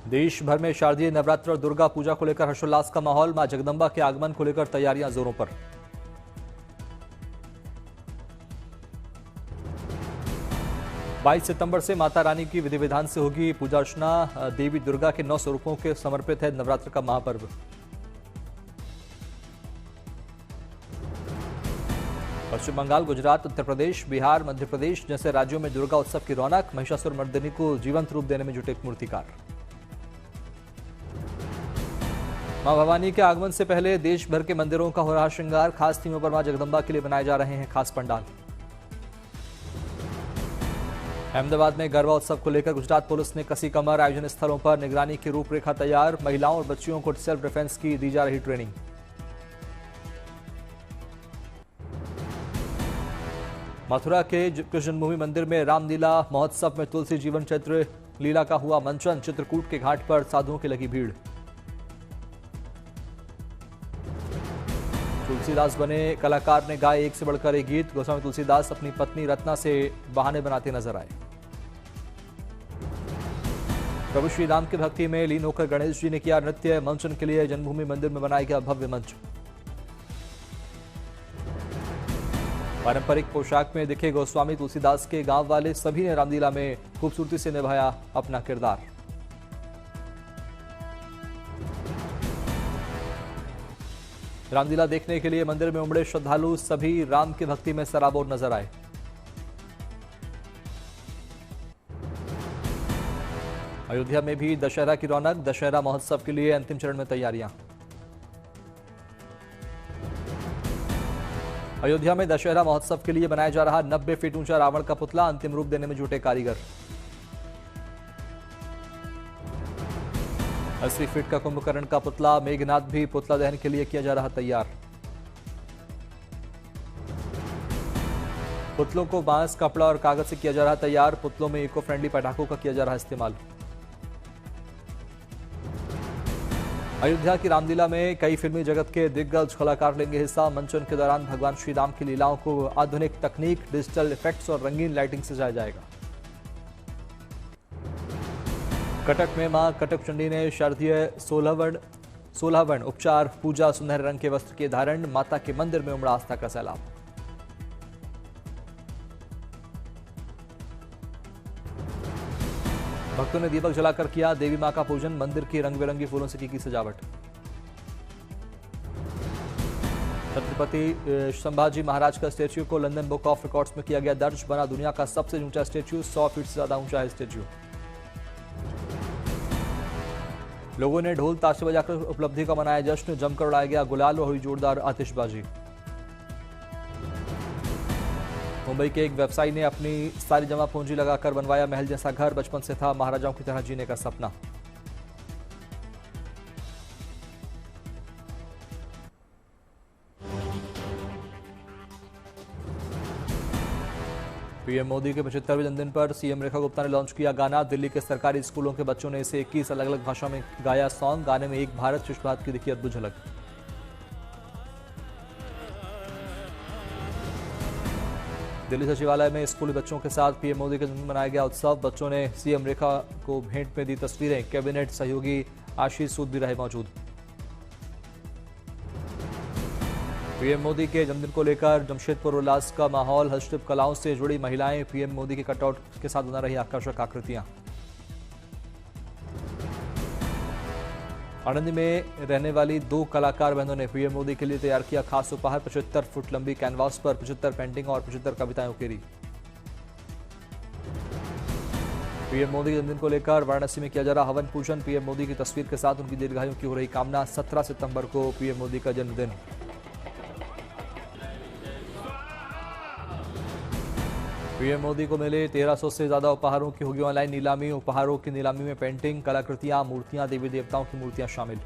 देश भर में शारदीय नवरात्र और दुर्गा पूजा को लेकर हर्षोल्लास का माहौल। मां जगदंबा के आगमन को लेकर तैयारियां जोरों पर। बाईस सितंबर से माता रानी की विधि विधान से होगी पूजा अर्चना। देवी दुर्गा के 9 स्वरूपों के समर्पित है नवरात्र का महापर्व। पश्चिम बंगाल, गुजरात, उत्तर प्रदेश, बिहार, मध्य प्रदेश जैसे राज्यों में दुर्गा उत्सव की रौनक। महिषासुर मर्दिनी को जीवंत रूप देने में जुटे मूर्तिकार। मां भवानी के आगमन से पहले देश भर के मंदिरों का हो रहा श्रृंगार। खास थीमों पर मां जगदंबा के लिए बनाए जा रहे हैं खास पंडाल। अहमदाबाद में गरबा उत्सव को लेकर गुजरात पुलिस ने कसी कमर। आयोजन स्थलों पर निगरानी की रूपरेखा तैयार। महिलाओं और बच्चियों को सेल्फ डिफेंस की दी जा रही ट्रेनिंग। मथुरा के कृष्ण जन्मभूमि मंदिर में रामलीला महोत्सव में तुलसी जीवन चैत्र लीला का हुआ मंचन। चित्रकूट के घाट पर साधुओं की लगी भीड़। तुलसीदास बने कलाकार ने गाए एक से बढ़कर एक गीत। गोस्वामी तुलसीदास अपनी पत्नी रत्ना से बहाने बनाते नजर आए। प्रभु श्री राम की भक्ति में लीन होकर गणेश जी ने किया नृत्य। मंचन के लिए जन्मभूमि मंदिर में बनाया गया भव्य मंच। पारंपरिक पोशाक में दिखे गोस्वामी तुलसीदास के गांव वाले सभी ने रामलीला में खूबसूरती से निभाया अपना किरदार। रामलीला देखने के लिए मंदिर में उमड़े श्रद्धालु सभी राम की भक्ति में सराबोर नजर आए। अयोध्या में भी दशहरा की रौनक। दशहरा महोत्सव के लिए अंतिम चरण में तैयारियां। अयोध्या में दशहरा महोत्सव के लिए बनाया जा रहा 90 फीट ऊंचा रावण का पुतला। अंतिम रूप देने में जुटे कारीगर। 80 फीट का कुंभकर्ण का पुतला। मेघनाथ भी पुतला दहन के लिए किया जा रहा तैयार। पुतलों को बांस, कपड़ा और कागज से किया जा रहा तैयार। पुतलों में इको फ्रेंडली पटाखों का किया जा रहा इस्तेमाल। अयोध्या की रामलीला में कई फिल्मी जगत के दिग्गज कलाकार लेंगे हिस्सा। मंचन के दौरान भगवान श्री राम की लीलाओं को आधुनिक तकनीक, डिजिटल इफेक्ट्स और रंगीन लाइटिंग से सजाया जाएगा। कटक में मां कटक चंडी ने शारदीय 16 उपचार पूजा। सुनहरे रंग के वस्त्र के धारण। माता के मंदिर में उमड़ा आस्था का सैलाब। भक्तों ने दीपक जलाकर किया देवी मां का पूजन। मंदिर की रंग बिरंगी फूलों से की सजावट। छत्रपति संभाजी महाराज का स्टैच्यू को लंदन बुक ऑफ रिकॉर्ड्स में किया गया दर्ज। बना दुनिया का सबसे ऊंचा स्टैच्यू। 100 फीट से ज्यादा ऊंचा है स्टैच्यू। लोगों ने ढोल ताशे बजाकर उपलब्धि का मनाया जश्न। जमकर उड़ाया गया गुलाल और हुई जोरदार आतिशबाजी। मुंबई के एक व्यवसायी ने अपनी सारी जमा पूंजी लगाकर बनवाया महल जैसा घर। बचपन से था महाराजाओं की तरह जीने का सपना। पीएम मोदी के 75वें जन्मदिन पर सीएम रेखा गुप्ता ने लॉन्च किया गाना। दिल्ली के सरकारी स्कूलों के बच्चों ने इसे 21 अलग अलग भाषाओं में गाया सॉन्ग। गाने में एक भारत श्रेष्ठ भारत की दिखी अद्भुत झलक। दिल्ली सचिवालय में स्कूली बच्चों के साथ पीएम मोदी के जन्मदिन मनाया गया उत्सव। बच्चों ने सीएम रेखा को भेंट में दी तस्वीरें। कैबिनेट सहयोगी आशीष सूद भी रहे मौजूद। पीएम मोदी के जन्मदिन को लेकर जमशेदपुर उल्लास का माहौल। हस्तशिल्प कलाओं से जुड़ी महिलाएं पीएम मोदी के कटआउट के साथ बना रही आकर्षक आकृतियां। आनंद में रहने वाली 2 कलाकार बहनों ने पीएम मोदी के लिए तैयार किया खास उपहार। 75 फुट लंबी कैनवास पर 75 पेंटिंग और 75 कविताएं उकेरी। पीएम मोदी के जन्मदिन को लेकर वाराणसी में किया जा रहा हवन पूजन। पीएम मोदी की तस्वीर के साथ उनकी दीर्घायु की हो रही कामना। 17 सितंबर को पीएम मोदी का जन्मदिन। पीएम मोदी को मिले 1300 से ज्यादा उपहारों की होगी ऑनलाइन नीलामी। उपहारों की नीलामी में पेंटिंग, कलाकृतियां, मूर्तियां, देवी देवताओं की मूर्तियां शामिल।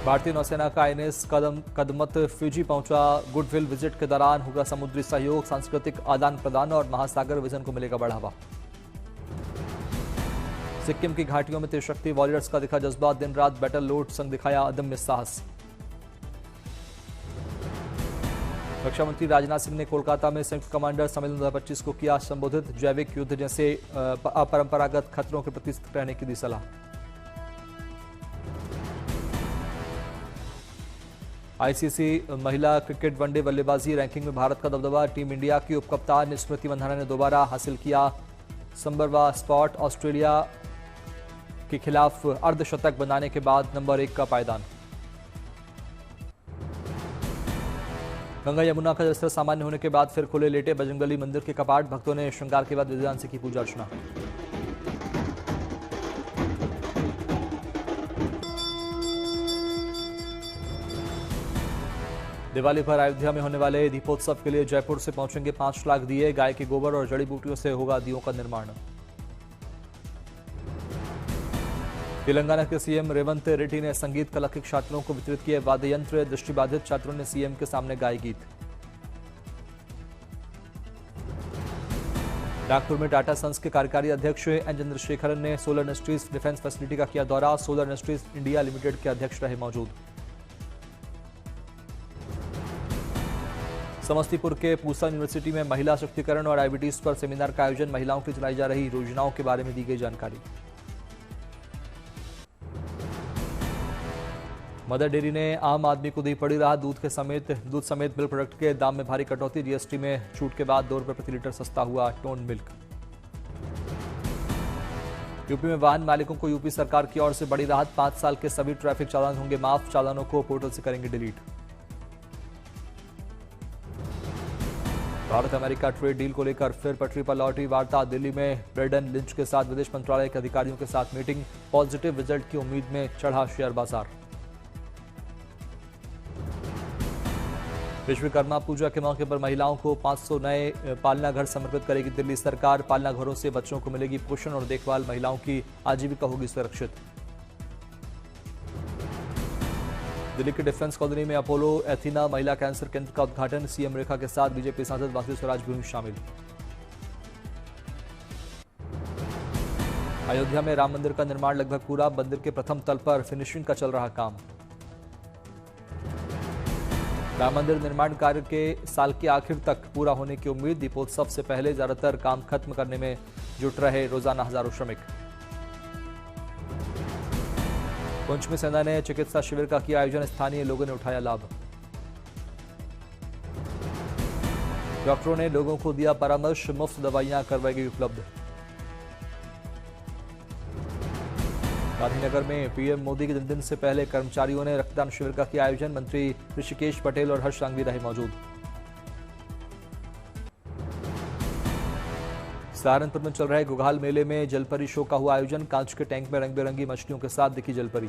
भारतीय नौसेना का आईएनएस कदमत फिजी पहुंचा। गुडविल विजिट के दौरान होगा समुद्री सहयोग, सांस्कृतिक आदान प्रदान और महासागर विजन को मिलेगा बढ़ावा। सिक्किम की घाटियों में त्रिशक्ति वॉरियर्स का दिखा जज्बा। दिन रात बैटल लोड संग दिखाया अदम्य साहस। रक्षा मंत्री राजनाथ सिंह ने कोलकाता में संयुक्त कमांडर सम्मेलन 2025 को किया संबोधित। जैविक युद्ध जैसे अपरंपरागत खतरों के प्रति सतर्क रहने की दी सलाह। आईसीसी महिला क्रिकेट वनडे बल्लेबाजी रैंकिंग में भारत का दबदबा। टीम इंडिया की उपकप्तान स्मृति मंधाना ने दोबारा हासिल किया संबरवा स्पॉट। ऑस्ट्रेलिया के खिलाफ अर्धशतक बनाने के बाद नंबर 1 का पायदान। गंगा यमुना का जलस्तर सामान्य होने के बाद फिर खुले लेटे बजरंगबली मंदिर के कपाट। भक्तों ने श्रृंगार के बाद विधिविधान से की पूजा अर्चना। दिवाली पर अयोध्या में होने वाले दीपोत्सव के लिए जयपुर से पहुंचेंगे 5 लाख दिए। गाय के गोबर और जड़ी बूटियों से होगा दियों का निर्माण। तेलंगाना के सीएम रेवंत रेड्डी ने संगीत कला के छात्रों को वितरित किए वाद्य यंत्र। दृष्टिबाधित छात्रों ने सीएम के सामने गाए गीत। नागपुर में टाटा सन्स के कार्यकारी अध्यक्ष एन चंद्रशेखरन ने सोलर इंडस्ट्रीज डिफेंस फैसिलिटी का किया दौरा। सोलर इंडस्ट्रीज इंडिया लिमिटेड के अध्यक्ष रहे मौजूद। समस्तीपुर के पूसा यूनिवर्सिटी में महिला शक्तिकरण और डायबिटीज पर सेमिनार का आयोजन। महिलाओं की चलाई जा रही योजनाओं के बारे में दी गई जानकारी। मदर डेयरी ने आम आदमी को दी पड़ी राहत। दूध समेत मिल्क प्रोडक्ट के दाम में भारी कटौती। जीएसटी में छूट के बाद 2 रुपये प्रति लीटर सस्ता हुआ टोन मिल्क। यूपी में वाहन मालिकों को यूपी सरकार की ओर से बड़ी राहत। 5 साल के सभी ट्रैफिक चालान होंगे माफ। चालानों को पोर्टल से करेंगे delete. Bharat America trade deal को लेकर फिर पटरी पर लौटी वार्ता। दिल्ली में ब्रेडन लिंच के साथ विदेश मंत्रालय के अधिकारियों के साथ मीटिंग। पॉजिटिव रिजल्ट की उम्मीद में चढ़ा शेयर बाजार। विश्वकर्मा पूजा के मौके पर महिलाओं को 500 नए पालना घर समर्पित करेगी दिल्ली सरकार। पालना घरों से बच्चों को मिलेगी पोषण और देखभाल। महिलाओं की आजीविका होगी सुरक्षित। दिल्ली के डिफेंस कॉलोनी में अपोलो एथीना महिला कैंसर केंद्र का उद्घाटन। सीएम रेखा के साथ बीजेपी सांसद वासुदेव स्वराज भी हुई शामिल। अयोध्या में राम मंदिर का निर्माण लगभग पूरा। मंदिर के प्रथम तल पर फिनिशिंग का चल रहा काम। राम मंदिर निर्माण कार्य के साल के आखिर तक पूरा होने की उम्मीद। दीपोत्सव से पहले ज्यादातर काम खत्म करने में जुट रहे रोजाना हजारों श्रमिक। पुंछ में सेना ने चिकित्सा शिविर का किया आयोजन। स्थानीय लोगों ने उठाया लाभ। डॉक्टरों ने लोगों को दिया परामर्श। मुफ्त दवाइयां करवाई गई उपलब्ध। गांधीनगर में पीएम मोदी के जन्मदिन से पहले कर्मचारियों ने रक्तदान शिविर का किया आयोजन। मंत्री ऋषिकेश पटेल और हर्ष संघवी रहे मौजूद। सहारनपुर में चल रहे घुघाल मेले में जलपरी शो का हुआ आयोजन। कांच के टैंक में रंग बिरंगी मछलियों के साथ दिखी जलपरी।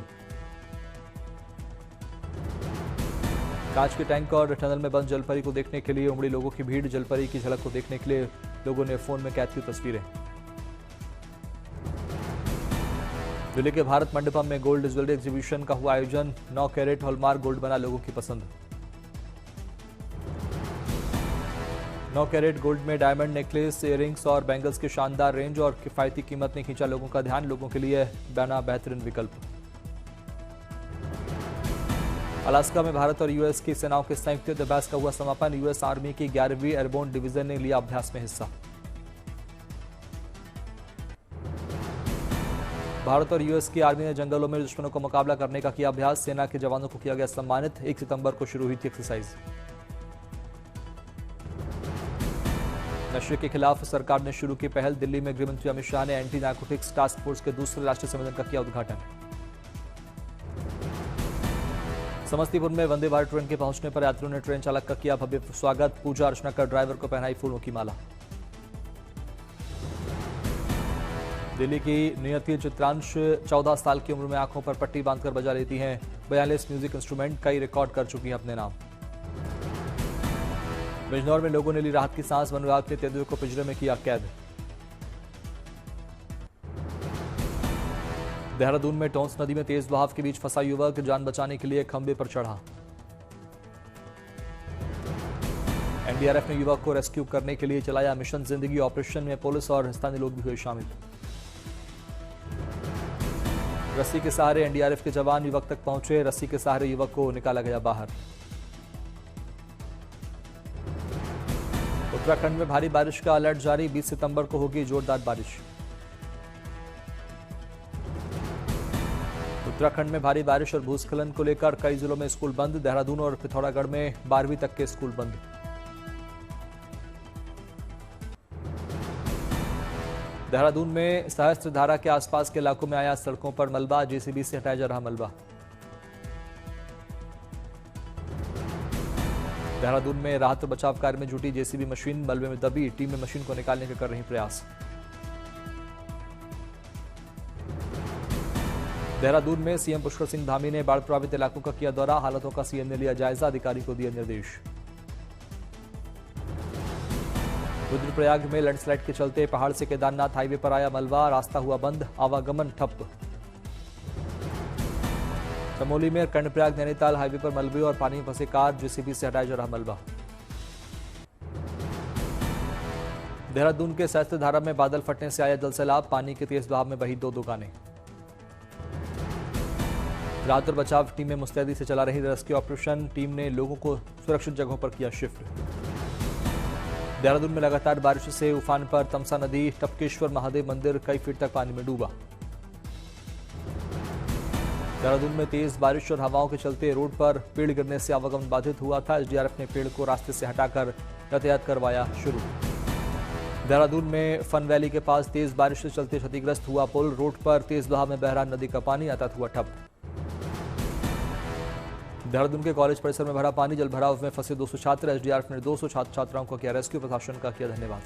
कांच के टैंक और टनल में बंद जलपरी को देखने के लिए उमड़ी लोगों की भीड़। जलपरी की झलक को देखने के लिए लोगों ने फोन में कैद की तस्वीरें। दिल्ली के भारत मंडपम में गोल्ड ज्वेलरी एग्जीबिशन का हुआ आयोजन। 9 कैरेट हॉलमार्क गोल्ड बना लोगों की पसंद। 9 कैरेट गोल्ड में डायमंड नेकलेस, इयररिंग्स और बैंगल्स की शानदार रेंज और किफायती कीमत ने खींचा लोगों का ध्यान। लोगों के लिए बना बेहतरीन विकल्प। अलास्का में भारत और यूएस की सेनाओं के संयुक्त युद्ध अभ्यास का हुआ समापन। यूएस आर्मी की 11वीं एयरबोर्न डिवीजन ने लिया अभ्यास में हिस्सा। भारत और यूएस की आर्मी ने जंगलों में दुश्मनों का मुकाबला करने का किया अभ्यास। सेना के जवानों को किया गया सम्मानित। 1 सितंबर को शुरू हुई थी एक्सरसाइज। नशे के खिलाफ सरकार ने शुरू की पहल। दिल्ली में गृहमंत्री अमित शाह ने एंटी नारकोटिक्स टास्क फोर्स के दूसरे राष्ट्रीय सम्मेलन का किया उद्घाटन। समस्तीपुर में वंदे भारत ट्रेन के पहुंचने पर यात्रियों ने ट्रेन चालक का किया भव्य स्वागत। पूजा अर्चना कर ड्राइवर को पहनाई फूलों की माला। दिल्ली की नियति चित्रांश 14 साल की उम्र में आंखों पर पट्टी बांधकर बजा लेती हैं 42 म्यूजिक इंस्ट्रूमेंट। कई रिकॉर्ड कर चुकी हैं अपने नाम। बिजनौर में लोगों ने ली राहत की सांस। वन विभाग ने तेंदुए को पिंजरे में किया कैद। देहरादून में टोंस नदी में तेज बहाव के बीच फंसा युवक। जान बचाने के लिए खंबे पर चढ़ा। एनडीआरएफ ने युवक को रेस्क्यू करने के लिए चलाया मिशन जिंदगी। ऑपरेशन में पुलिस और स्थानीय लोग भी हुए शामिल। रस्सी के सहारे एनडीआरएफ के जवान युवक तक पहुंचे। रस्सी के सहारे युवक को निकाला गया बाहर। उत्तराखंड में भारी बारिश का अलर्ट जारी, 20 सितंबर को होगी जोरदार बारिश। उत्तराखंड में भारी बारिश और भूस्खलन को लेकर कई जिलों में स्कूल बंद, देहरादून और पिथौरागढ़ में 12वीं तक के स्कूल बंद। देहरादून में सहस्त्रधारा के आसपास के इलाकों में आया सड़कों पर मलबा, जेसीबी से हटाया जा रहा मलबा। देहरादून में राहत और बचाव कार्य में जुटी जेसीबी मशीन मलबे में दबी, टीम में मशीन को निकालने के कर रही प्रयास। देहरादून में सीएम पुष्कर सिंह धामी ने बाढ़ प्रभावित इलाकों का किया दौरा, हालातों का सीएम ने लिया जायजा, अधिकारी को दिए निर्देश। रुद्रप्रयाग में लैंडस्लाइड के चलते पहाड़ से केदारनाथ हाईवे पर आया मलबा, रास्ता हुआ बंद, आवागमन ठप। चमोली में कर्णप्रयाग नैनीताल हाईवे पर मलबे और पानी में फंसे कार, जेसीबी से हटाया जा रहा मलबा। देहरादून के सहस्त्रधारा में बादल फटने से आया जलसैलाब, पानी के तेज बहाव में बही 2 दुकानें। राहत और बचाव टीम में मुस्तैदी से चला रही रेस्क्यू ऑपरेशन, टीम ने लोगों को सुरक्षित जगहों पर किया शिफ्ट। देहरादून में लगातार बारिश से उफान पर तमसा नदी, टपकेश्वर महादेव मंदिर कई फीट तक पानी में डूबा। देहरादून में तेज बारिश और हवाओं के चलते रोड पर पेड़ गिरने से आवागमन बाधित हुआ था, एसडीआरएफ ने पेड़ को रास्ते से हटाकर यातायात करवाया शुरू। देहरादून में फन वैली के पास तेज बारिश से चलते क्षतिग्रस्त हुआ पुल, रोड पर तेज बहाव में बह रहा नदी का पानी, यातायात हुआ ठप। देहरादून के कॉलेज परिसर में भरा पानी, जल भराव में फंसे 200 छात्र, एसडीआरएफ ने 200 छात्र छात्राओं को किया रेस्क्यू, प्रशासन का किया धन्यवाद।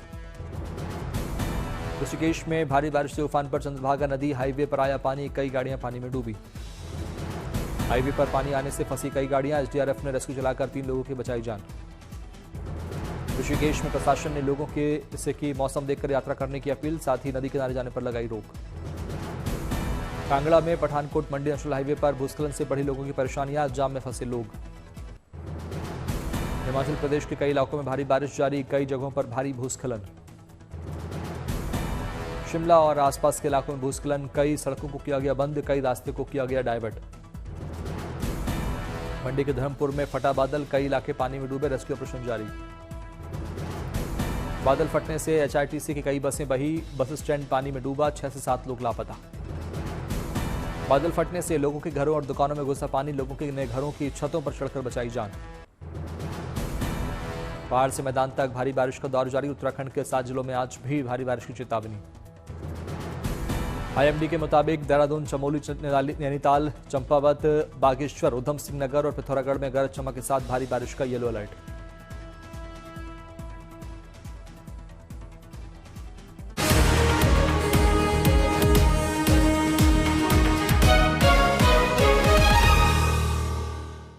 ऋषिकेश में भारी बारिश से उफान पर चंद्रभागा नदी, हाईवे पर आया पानी, कई गाड़ियां पानी में डूबी। हाईवे पर पानी आने से फंसी कई गाड़ियां, एसडीआरएफ ने रेस्क्यू चलाकर 3 लोगों की बचाई जान। ऋषिकेश में प्रशासन ने लोगों से की मौसम देखकर यात्रा करने की अपील, साथ ही नदी किनारे जाने पर लगाई रोक। कांगड़ा में पठानकोट मंडी नेशनल हाईवे पर भूस्खलन से बढ़ी लोगों की परेशानियां, जाम में फंसे लोग। हिमाचल प्रदेश के कई इलाकों में भारी बारिश जारी, कई जगहों पर भारी भूस्खलन। शिमला और आसपास के इलाकों में भूस्खलन, कई सड़कों को किया गया बंद, कई रास्ते को किया गया डायवर्ट। मंडी के धर्मपुर में फटा बादल, कई इलाके पानी में डूबे, रेस्क्यू ऑपरेशन जारी। बादल फटने से एचआरटीसी की कई बसें बही, बस स्टैंड पानी में डूबा, 6 से 7 लोग लापता। बादल फटने से लोगों के घरों और दुकानों में घुसा पानी, लोगों के नए घरों की छतों पर चढ़कर बचाई जान। पहाड़ से मैदान तक भारी बारिश का दौर जारी, उत्तराखंड के 7 जिलों में आज भी भारी बारिश की चेतावनी। आईएमडी के मुताबिक देहरादून, चमोली, नैनीताल, चंपावत, बागेश्वर, उधम सिंह नगर और पिथौरागढ़ में गरज चमक के साथ भारी बारिश का येलो अलर्ट।